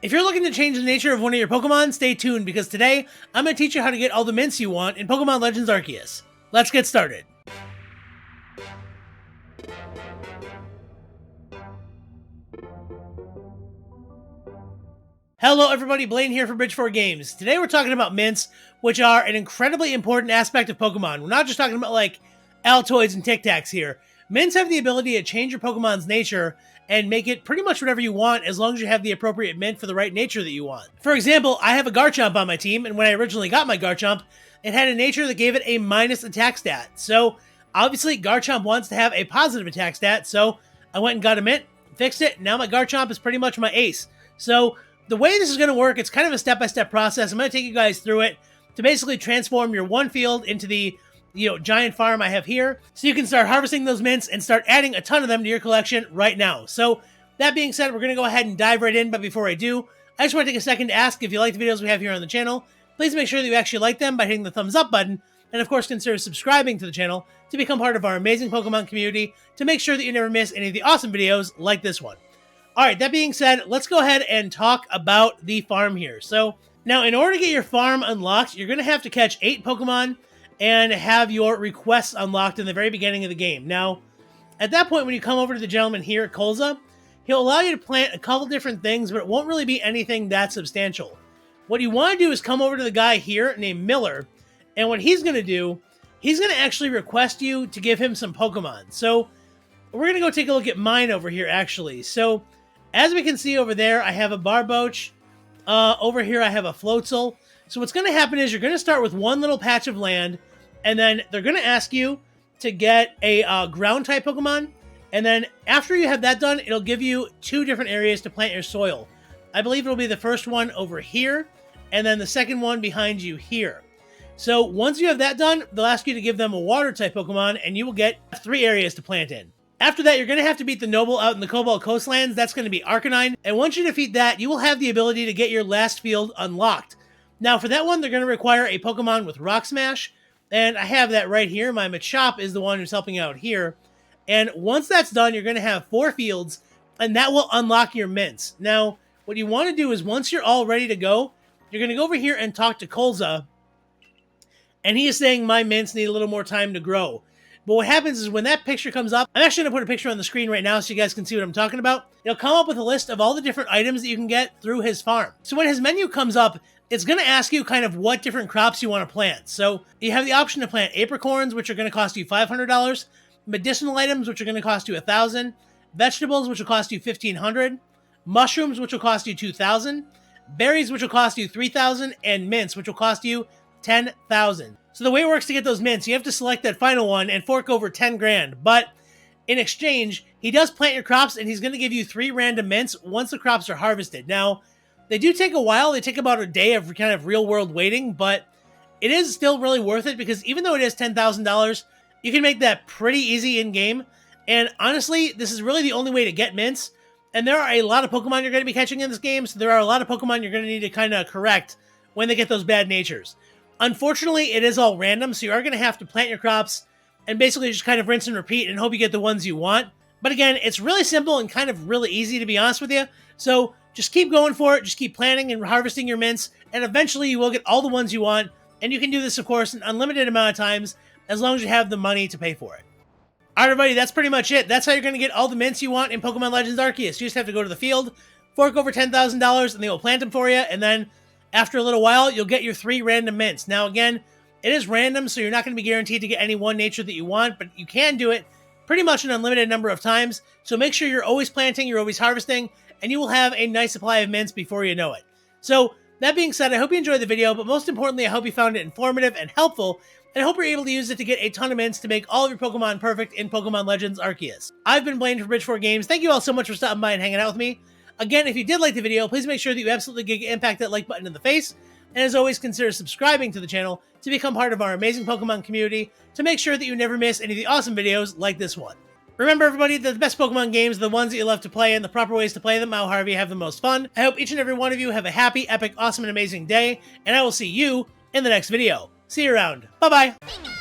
If you're looking to change the nature of one of your Pokemon, stay tuned because today I'm going to teach you how to get all the mints you want in Pokemon Legends Arceus. Let's get started. Hello everybody, Blaine here for Bridge4 Games. Today we're talking about mints, which are an incredibly important aspect of Pokemon. We're not just talking about like Altoids and Tic Tacs here. Mints have the ability to change your Pokemon's nature and make it pretty much whatever you want as long as you have the appropriate mint for the right nature that you want. For example, I have a Garchomp on my team, and when I originally got my Garchomp, it had a nature that gave it a minus attack stat. So obviously Garchomp wants to have a positive attack stat, so I went and got a mint, fixed it, now my Garchomp is pretty much my ace. So the way this is going to work, it's kind of a step-by-step process. I'm going to take you guys through it to basically transform your one field into the giant farm I have here, so you can start harvesting those mints and start adding a ton of them to your collection right now. So that being said, we're going to go ahead and dive right in, but before I do, I just want to take a second to ask if you like the videos we have here on the channel. Please make sure that you actually like them by hitting the thumbs up button, and of course consider subscribing to the channel to become part of our amazing Pokemon community to make sure that you never miss any of the awesome videos like this one. Alright, that being said, let's go ahead and talk about the farm here. So, now in order to get your farm unlocked, you're going to have to catch 8 Pokemon and have your requests unlocked in the very beginning of the game. Now, at that point, when you come over to the gentleman here at Colza, he'll allow you to plant a couple different things, but it won't really be anything that substantial. What you want to do is come over to the guy here named Miller, and what he's going to do, he's going to actually request you to give him some Pokemon. So, we're going to go take a look at mine over here, actually. So, as we can see over there, I have a Barboach. Over here, I have a Floatzel. So what's going to happen is you're going to start with one little patch of land, and then they're going to ask you to get a ground-type Pokemon, and then after you have that done, it'll give you 2 different areas to plant your soil. I believe it'll be the first one over here, and then the second one behind you here. So once you have that done, they'll ask you to give them a water-type Pokemon, and you will get 3 areas to plant in. After that, you're going to have to beat the Noble out in the Cobalt Coastlands. That's going to be Arcanine. And once you defeat that, you will have the ability to get your last field unlocked. Now, for that one, they're going to require a Pokemon with Rock Smash. And I have that right here. My Machop is the one who's helping out here. And once that's done, you're going to have 4 fields, and that will unlock your mints. Now, what you want to do is once you're all ready to go, you're going to go over here and talk to Colza. And he is saying my mints need a little more time to grow. But what happens is when that picture comes up, I'm actually going to put a picture on the screen right now so you guys can see what I'm talking about. It'll come up with a list of all the different items that you can get through his farm. So when his menu comes up, it's going to ask you kind of what different crops you want to plant. So you have the option to plant apricorns, which are going to cost you $500, medicinal items, which are going to cost you $1,000, vegetables, which will cost you $1,500, mushrooms, which will cost you $2,000, berries, which will cost you $3,000, and mints, which will cost you $10,000. So the way it works to get those mints, you have to select that final one and fork over 10 grand. But in exchange, he does plant your crops, and he's going to give you 3 random mints once the crops are harvested. Now, they do take a while. They take about a day of kind of real-world waiting, but it is still really worth it because even though it is $10,000, you can make that pretty easy in-game. And honestly, this is really the only way to get mints. And there are a lot of Pokemon you're going to be catching in this game, so there are a lot of Pokemon you're going to need to kind of correct when they get those bad natures. Unfortunately, it is all random, so you are going to have to plant your crops and basically just kind of rinse and repeat and hope you get the ones you want. But again, it's really simple and kind of really easy, to be honest with you. So just keep going for it. Just keep planting and harvesting your mints, and eventually you will get all the ones you want. And you can do this, of course, an unlimited amount of times as long as you have the money to pay for it. Alright, everybody, that's pretty much it. That's how you're going to get all the mints you want in Pokemon Legends Arceus. You just have to go to the field, fork over $10,000, and they will plant them for you, and then after a little while, you'll get your 3 random mints. Now, again, it is random, so you're not going to be guaranteed to get any one nature that you want, but you can do it pretty much an unlimited number of times. So make sure you're always planting, you're always harvesting, and you will have a nice supply of mints before you know it. So, that being said, I hope you enjoyed the video, but most importantly, I hope you found it informative and helpful, and I hope you're able to use it to get a ton of mints to make all of your Pokemon perfect in Pokemon Legends Arceus. I've been Blaine for Bridge4 Games. Thank you all so much for stopping by and hanging out with me. Again, if you did like the video, please make sure that you absolutely impact that like button in the face. And as always, consider subscribing to the channel to become part of our amazing Pokemon community to make sure that you never miss any of the awesome videos like this one. Remember, everybody, that the best Pokemon games are the ones that you love to play, and the proper ways to play them are however you have the most fun. I hope each and every one of you have a happy, epic, awesome, and amazing day, and I will see you in the next video. See you around. Bye-bye.